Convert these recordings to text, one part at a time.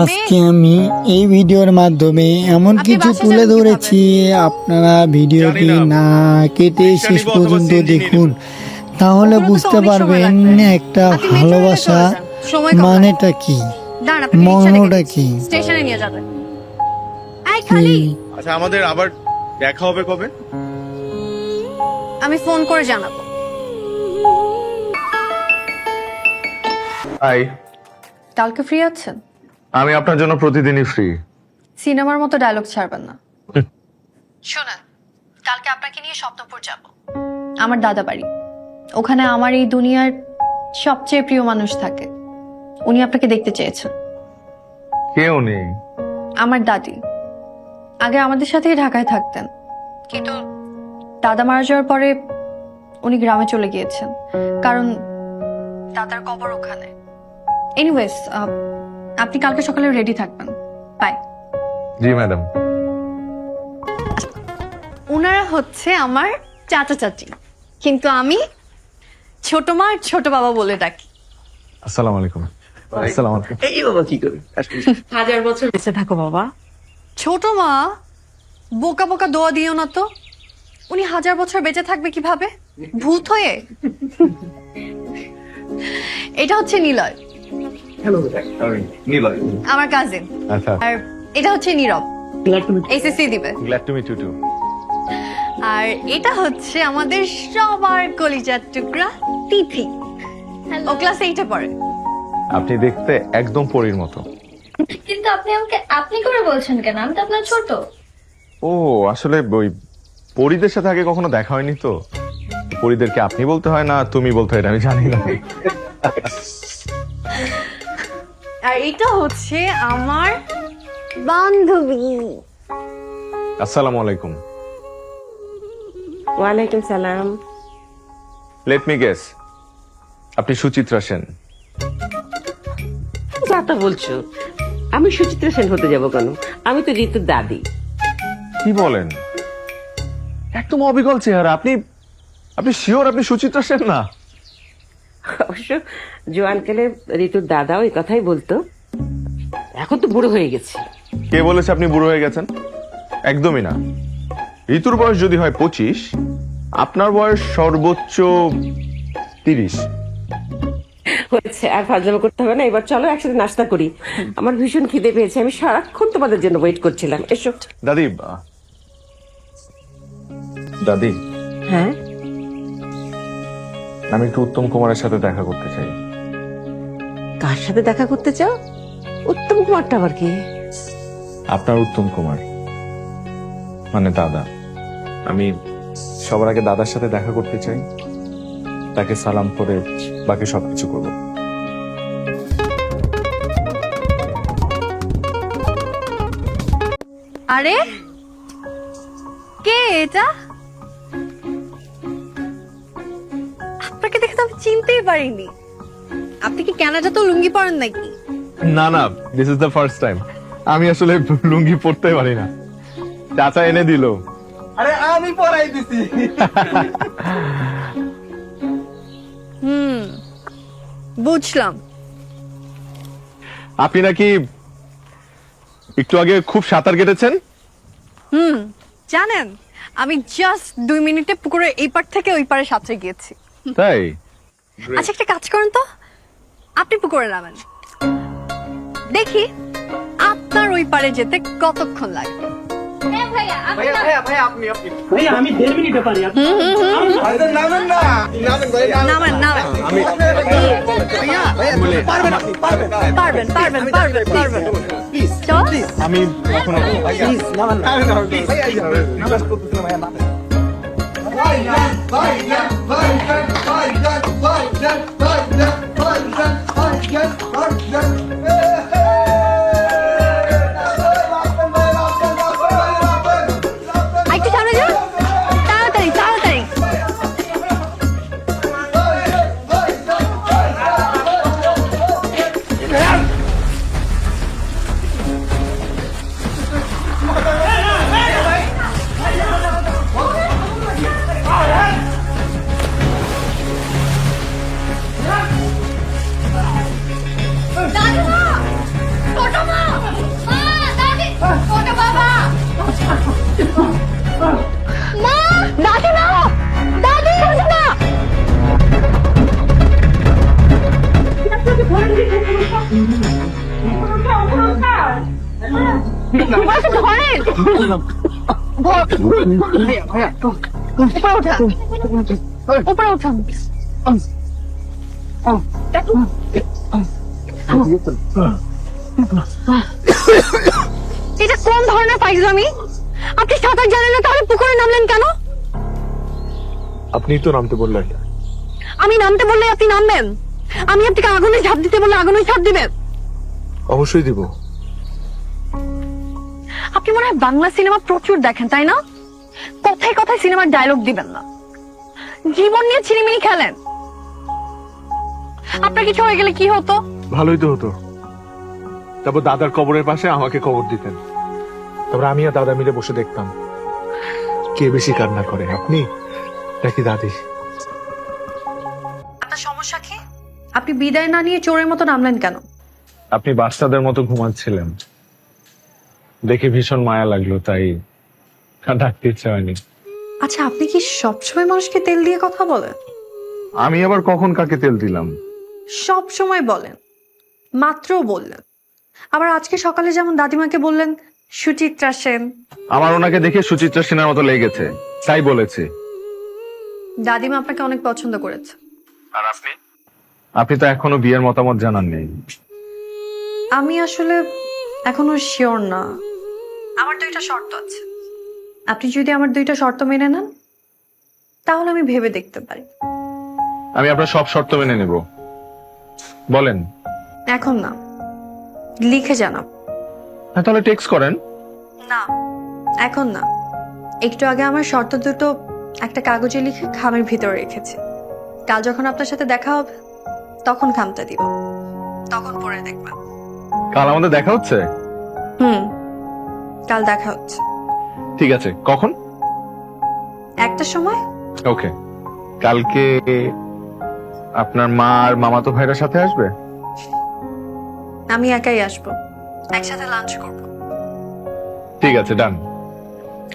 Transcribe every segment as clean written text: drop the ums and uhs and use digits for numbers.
আজকে আমি এই ভিডিওর মাধ্যমে এমন কিছু তুলে ধরেছি, আপনারা ভিডিওটি না কেটে শেষ পর্যন্ত দেখুন, তাহলে বুঝতে পারবেন একটা ভালোবাসা মানেটা কি, মর্মটা কি। স্টেশনে নিয়ে যাবে। আই খালি আচ্ছা, আমাদের আবার দেখা হবে কবে? আমি ফোন করে জানাবো। হাই, কালকে ফ্রি আছেন? আমি আপনার জন্য প্রতিদিনই ফ্রি। সিনেমার মতো ডায়লগ ছাড়বেন না। শোনেন, কালকে আপনাকে নিয়ে স্বপ্নপুর যাব, আমার দাদা বাড়ি। ওখানে আমার এই দুনিয়ার সবচেয়ে প্রিয় মানুষ থাকে। উনি আপনাকে দেখতে চেয়েছেন। কেউ নেই। আমার দাদি আগে আমাদের সাথেই ঢাকায় থাকতেন, কিন্তু দাদা মারা যাওয়ার পরে উনি গ্রামে চলে গিয়েছেন, কারণ দাদার কবর ওখানে। এনিওয়েজ, আপনি কালকে সকালে রেডি থাকবেন। বাই। G madam. ওনারা হচ্ছে আমার চাচা চাচি, কিন্তু আমি ছোট মা আর ছোট বাবা বলে ডাকি। আসসালামু আলাইকুম। আসসালামু আলাইকুম। এই বাবা কি করে? 1000 বছর বেঁচে থাকো বাবা। ছোট মা, বোকা বোকা দোয়া দিও না তো। উনি 1000 বছর বেঁচে থাকবে কিভাবে, ভূত হয়ে? এটা হচ্ছে নিলয়, হ্যালো নিলয়। আমার কাজিন। আচ্ছা, আর এটা হচ্ছে নীরব, এসএসসি দিবে। Glad to meet you too. আর এটা হচ্ছে আমাদের সবার কলিজার টুকরা তিথি। ও ক্লাস 8-এ পড়ে। আপনি দেখতে একদম পরীর মতো। কিন্তু আপনি আমাকে আপনি করে বলছেন কেন? আমি তো আপনার ছোট। ও, আসলে ওই পরীদের সাথে আগে কখনো দেখা হয়নি তো। পরীদেরকে আপনি বলতে হয় না তুমি বলতে হয়, এটা আমি জানি না। আর এটা হচ্ছে আমার বান্ধবী। আসসালামু আলাইকুম। ওয়ালাইকুম সালাম। লেট মি গেস, আপনি সুচিত্রা সেন। যা তা বলছো, আমি সুচিত্রা সেন হতে যাব কেন? আমি তো ঋতুর দাদি। কি বলেন? একদম অবিকল চেহারা। আপনি আপনি শিওর আপনি সুচিত্রা সেন না? অবশ্য জোয়ানকালে ঋতুর দাদাও এই কথাই বলতো। এখন তো বুড়ো হয়ে গেছি। কে বলেছে আপনি বুড়ো হয়ে গেছেন? একদমই না। ঋতুর বয়স যদি হয় 25, আপনার বয়স সর্বোচ্চ 30। হয়েছে, আর ফাজলামো করতে হবে না। এবার চলো একসাথে নাস্তা করি। আমার ভীষণ খিদে পেয়েছে, আমি সারাক্ষণ তোমাদের জন্য ওয়েট করছিলাম। এসো। দাদি, দাদি, হ্যাঁ, আমি একটু উত্তম কুমারের সাথে দেখা করতে চাই। কার সাথে দেখা করতে চাও? উত্তম কুমারটা আবার কি? আপনার উত্তম কুমার, মানে দাদা। আমি সবার আগে দাদার সাথে দেখা করতে চাই, তাকে সালাম করে বাকি সবকিছু করবো। আরে কে এটা? আপনাকে দেখে তো আমি চিনতেই পারিনি। আপনি কি কানাডা তো লুঙ্গি পরেন নাকি? না না, this is the first time. আমি আসলে লুঙ্গি পরতে পারি না, চাচা এনে দিল। আরে আমি পড়াই দিছি। বুঝলাম। আপনি নাকি একটু আগে খুব সাঁতার কেটেছেন? জানেন, আমি জাস্ট 2 মিনিটে পুকুরের এই পার থেকে ওই পারে সাঁতরে গিয়েছি। তাই? আচ্ছা, একটা কাজ করেন তো, আপনি পুকুরে নামেন, দেখি আপনার ওই পারে যেতে কতক্ষণ লাগে। হ্যাঁ ভাইয়া, আপনি ভাইয়া না- ভাইয়া ভাইয়া আপনি আপনি ভাইয়া আমি 1.5 মিনিটে পারি। ভাইজান নামেন না। নামেন ভাই নামেন নামেন। ভাইয়া ভাইয়া পারবেন আপনি পারবেন। পারবেন পারবেন পারবেন পারবেন। প্লিজ চল। আমি কখনো প্লিজ নামেন না। প্লিজ রিকোয়েস্ট করতেছিলাম ভাইয়া নামেন। ভাইজান ভাইজান ভাইজান ভাইজান ভাইজান ভাইজান ভাইজান ভাইজান ভাইজান। একটু সামনে যান, তাড়াতাড়ি তাড়াতাড়ি। দাদু! উপরে উঠান। এটা কোন ধরনের ফাইজলামি? আপনি সাঁতার জানেন না, তাহলে পুকুরে নামলেন কেন? আপনি তো নামতে বললেন। আমি নামতে বললে আপনি নামবেন? আমি আপনাকে আগুনে ঝাঁপ দিতে বললে আগুনে ঝাঁপ দিবেন? অবশ্যই দিব। আপনি মনে হয় বাংলা সিনেমা প্রচুর দেখেন, তাই না? কথায় কথায় সিনেমার ডায়লগ দিবেন না, জীবন নিয়ে ছিনিমিনি খেলেন। আপনার কিছু হয়ে গেলে কি হতো? ভালোই তো হতো। তারপর দাদার কবরের পাশে আমাকে কবর দিতেন, তারপর আমি আর দাদা মিলে বসে দেখতাম কে বেশি কান্না করে, আপনি নাকি দাদি। আপনার সমস্যা কি? আপনি বিদায় না নিয়ে চোরের মতো নামলেন কেন? আপনি বাচ্চাদের মতো ঘুমাচ্ছিলেন, দেখে ভীষণ মায়া লাগলো, তাই ডাকতে ইচ্ছা হয়নি। আচ্ছা, আপনি কি সবসময় মানুষকে তেল দিয়ে কথা বলেন? আমি আবার কখন কাকে তেল দিলাম? সব সময় বলেন, মাত্রও বললেন। আবার আজকে সকালে যেমন দাদিমাকে বললেন সুচিত্রা সেন। আমার ওনাকে দেখে সুচিত্রা সেনের মতো লেগেছে, তাই বলেছি। দাদিমা আপনাকে অনেক পছন্দ করেছে। আর আপনি? আপনি তো এখনো বিয়ের মতামত জানাননি। আমি আসলে এখনো শিওর না। আমার 2টা শর্ত আছে। আপনি যদি আমার 2টা শর্ত মেনে নেন, তাহলে আমি ভেবে দেখতে পারি। আমি আপনার সব শর্ত মেনে নেব, বলেন। এখন না, লিখে জানাব। হ্যাঁ, তাহলে টেক্সট করেন। না, এখন না। একটু আগে আমার শর্ত দুটো একটা কাগজে লিখে খামের ভিতরে রেখেছি। কাল যখন আপনার সাথে দেখা হবে, তখন খামটা দিব, তখন পড়ে দেখবেন। কাল আমাদের দেখা হচ্ছে? কাল দেখা হচ্ছে। ঠিক আছে, কখন? 1টার সময়। ওকে। কালকে আপনার মা আর মামাতো ভাইরা সাথে আসবে? আমি একাই আসবো, একসাথে লাঞ্চ করব। ঠিক আছে, ডান।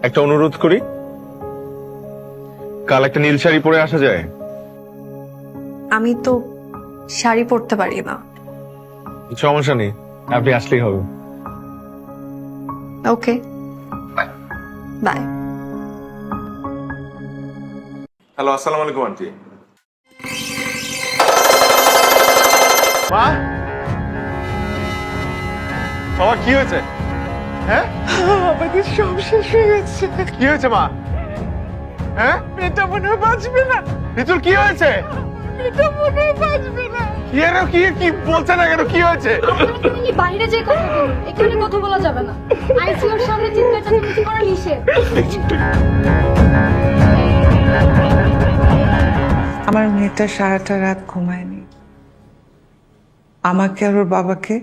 একটা অনুরোধ করি, কাল একটা নীল শাড়ি পরে আসা যায়? আমি তো শাড়ি পরতে পারি না। সমস্যা নেই, আপনি আসলেই হবে। ওকে, বাই। হ্যালো, আসসালামু আলাইকুম আন্টি। মা, বাবা কি হয়েছে? হ্যাঁ, আমাদের সব শেষ হয়ে গেছে। কি হয়েছে মা? হ্যাঁ, মেয়েটা মনে হয় বাঁচবে না। রিতুল কি হয়েছে? মেয়েটা মনে হয় বাঁচবে না। কি এর কি বলছে না কেন? কি হয়েছে? বাইরে যে কথা বলুন, এখানে কথা বলা যাবে না। আইসিইউর সামনে চিৎকার চেঁচামেচি করা নিষেধ। আমার মেয়েটা সারাটা রাত ঘুমায়নি। আমাকে আর ওর বাবাকে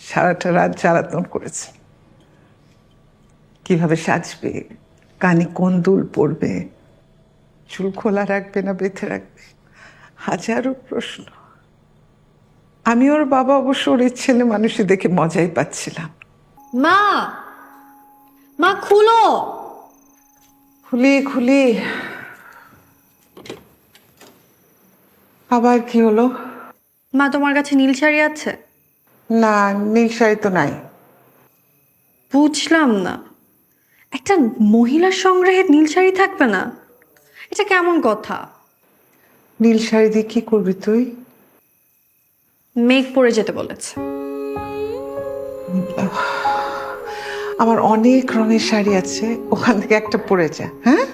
সারাটা রাত জ্বালাতন করেছে। কিভাবে সাজবে, কানে কোন দুল পরবে, চুল খোলা রাখবে না বেঁধে রাখবে, হাজারো প্রশ্ন। আমি ওর বাবা অবশ্য ওর ছেলে মানুষই দেখে মজাই পাচ্ছিলাম। মা, মা খুলো। খুলি আবার কি হলো? মা, তোমার কাছে নীল শাড়ি আছে? না, নীল শাড়ি তো নাই। বুঝলাম না, একটা মহিলার সংগ্রহে নীল শাড়ি থাকবে না? এটা কেমন কথা? নীল শাড়ি দিয়ে কি করবি তুই? মেঘ পরে যেতে বলেছে। আমার অনেক রঙের শাড়ি আছে, ওখান থেকে একটা পরে যা। হ্যাঁ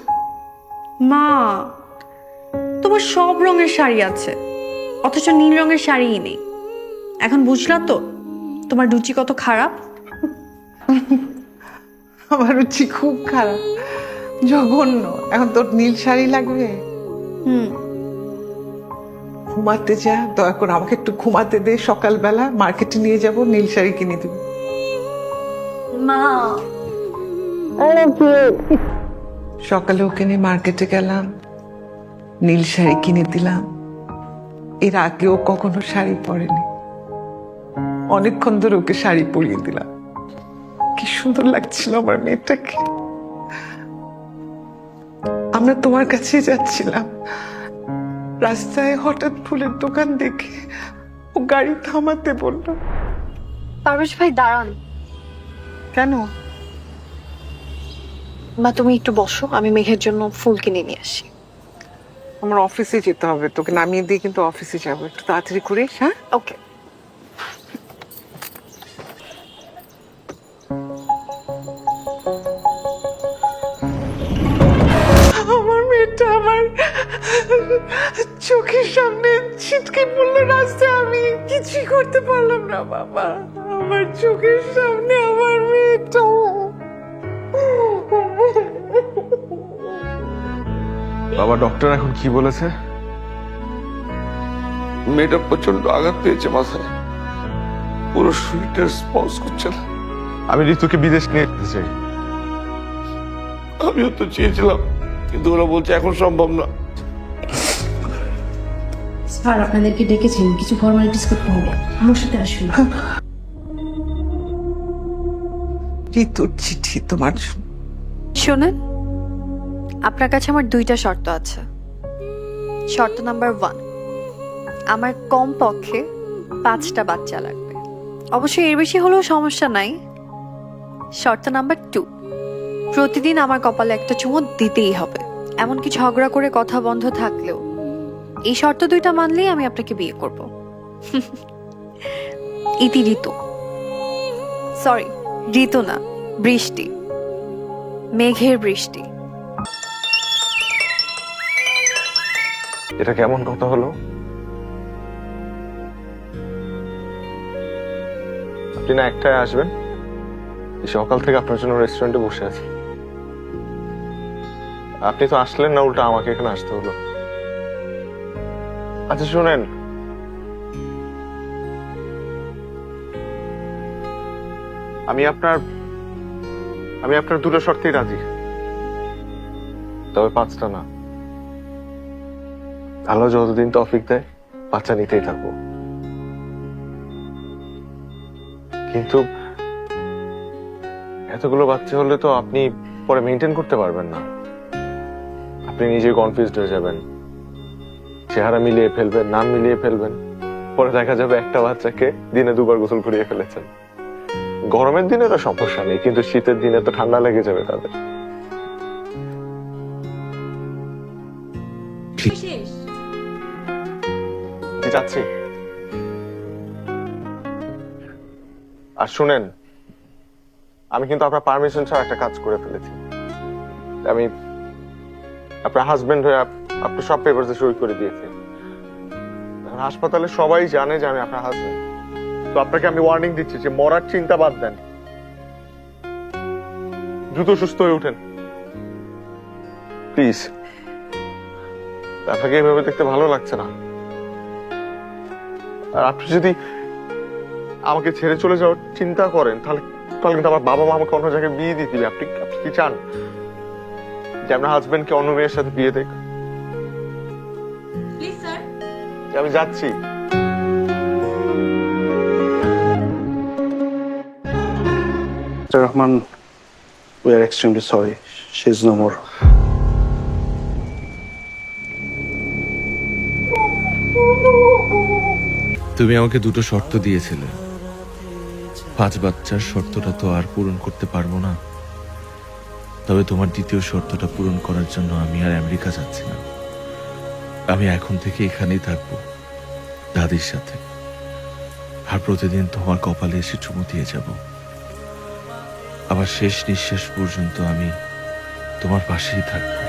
মা, তোমার সব রঙের শাড়ি আছে, অথচ নীল রঙের শাড়িই নেই। এখন বুঝলা তো তোমার রুচি কত খারাপ? আমার রুচি খুব খারাপ, জঘন্য। এখন তোর নীল শাড়ি লাগবে? ঘুমাতে যা, দয়া করে আমাকে একটু ঘুমাতে দে। সকালবেলা মার্কেটে নিয়ে যাব, নীল শাড়ি কিনে দেবো। মা, সকালে ওকে নিয়ে মার্কেটে গেলাম, নীল শাড়ি কিনে দিলাম। এর আগেও কখনো শাড়ি পরেনি, অনেকক্ষণ ধরে ওকে শাড়ি পরিয়ে দিলাম। কি সুন্দর লাগছিল আমার মেয়েটাকে। আমরা তোমার কাছে যাচ্ছিলাম, রাস্তায় হঠাৎ ফুলের দোকান দেখে ও গাড়ি থামাতে বলল। পারভেজ ভাই দাঁড়ান। কেন? মা তুমি একটু বসো, আমি মেঘের জন্য ফুল কিনে নিয়ে আসি। আমার অফিসে যেতে হবে, তোকে নামিয়ে দিয়ে কিন্তু অফিসে যাবো, একটু তাড়াতাড়ি করিস। হ্যাঁ, ওকে। আমার মেয়েটা আমার চোখের সামনে ছিটকে পড়লো রাস্তায়, আমি কিছুই করতে পারলাম না বাবা। আমার চোখের সামনে আমার মেয়েটা। বাবা, ডক্টর এখন কি বলেছে? মেয়েটা প্রচন্ড আঘাত পেয়েছে মাথায়, পুরো শরীরটা রেসপন্স করছে না। আমি ঋতুকে বিদেশ নিয়ে যেতে চাই। আমিও তো চেয়েছিলাম, কিন্তু ওরা বলছে এখন সম্ভব না। স্যার আপনাদেরকে ডেকেছেন, কিছু ফর্মালিটিস করতে হবে, আমার সাথে আসুন। ঋতুর চিঠি তোমার জন্য। শোনেন, আপনার কাছে আমার 2টা শর্ত আছে। শর্ত নাম্বার 1, আমার কম পক্ষে 5টা বাচ্চা লাগবে, অবশ্যই এর বেশি হলেও সমস্যা নাই। শর্ত নাম্বার 2, প্রতিদিন আমার কপালে একটা চুমু দিতেই হবে, এমনকি ঝগড়া করে কথা বন্ধ থাকলেও। এই শর্ত 2টা মানলেই আমি আপনাকে বিয়ে করব। ইতি ঋতু, সরি ঋতু না, বৃষ্টি, মেঘের বৃষ্টি। এটা কেমন কথা হলো? আপনি না একটাই আসবেন? সকাল থেকে আপনার জন্য রেস্টুরেন্টে বসে আছি। আপনি তো আসলেন না, উল্টা আমাকে এখানে আসতে হলো। আচ্ছা শুনেন, আমি আপনার 2টো শর্তেই রাজি, তবে 5টা না। আল্লাহ যতদিন তৌফিক দেয় বাচ্চা নিতেই থাকবো, কিন্তু এতগুলো বাচ্চা হলে তো আপনি পরে মেনটেন করতে পারবেন না। আপনি নিজে কনফিউজড হয়ে যাবেন, চেহারা মিলিয়ে ফেলবেন, নাম মিলিয়ে ফেলবেন, পরে দেখা যাবে একটা বাচ্চাকে দিনে 2বার গোসল করিয়ে ফেলেছেন। গরমের দিনে তো সমস্যা নেই, কিন্তু শীতের দিনে তো ঠান্ডা লেগে যাবে তাদের। যাচ্ছি। আর শুনেন, আমি কিন্তু আপনার পারমিশন ছাড়া একটা কাজ করে ফেলেছি। আমি আপনার হাজবেন্ড হয়ে আপনার সব পেপারসে সই করে দিয়েছি। হাসপাতালে সবাই জানে যে আমি আপনার হাজবেন্ড। তো আপনাকে আমি ওয়ার্নিং দিচ্ছি যে মরার চিন্তা বাদ দেন, দ্রুত সুস্থ হয়ে ওঠেন প্লিজ। আপনাকে এভাবে দেখতে ভালো লাগছে না। আর আপনি যদি আমাকে ছেড়ে চলে যাওয়ার চিন্তা করেন, তাহলে কিন্তু আমার বাবা মা আমাকে অন্য জায়গায় বিয়ে দিয়ে দিবে। আপনি কি চান যে আপনার হাজবেন্ডকে অন্য মেয়ের সাথে বিয়ে দেখ? আমি যাচ্ছি। Rahman, we are extremely sorry. She's no more. তুমি আমাকে 2টো শর্ত দিয়েছিলে, 5 বাচ্চার শর্তটা তো আর পূরণ করতে পারবো না। তবে তোমার 2য় শর্তটা পূরণ করার জন্য আমি আর আমেরিকা যাচ্ছি না। আমি এখন থেকে এখানেই থাকবো দাদির সাথে, আর প্রতিদিন তোমার কপালে এসে চুমু দিয়ে যাব। আবার শেষ নিঃশ্বাস পর্যন্ত আমি তোমার পাশেই থাকবো।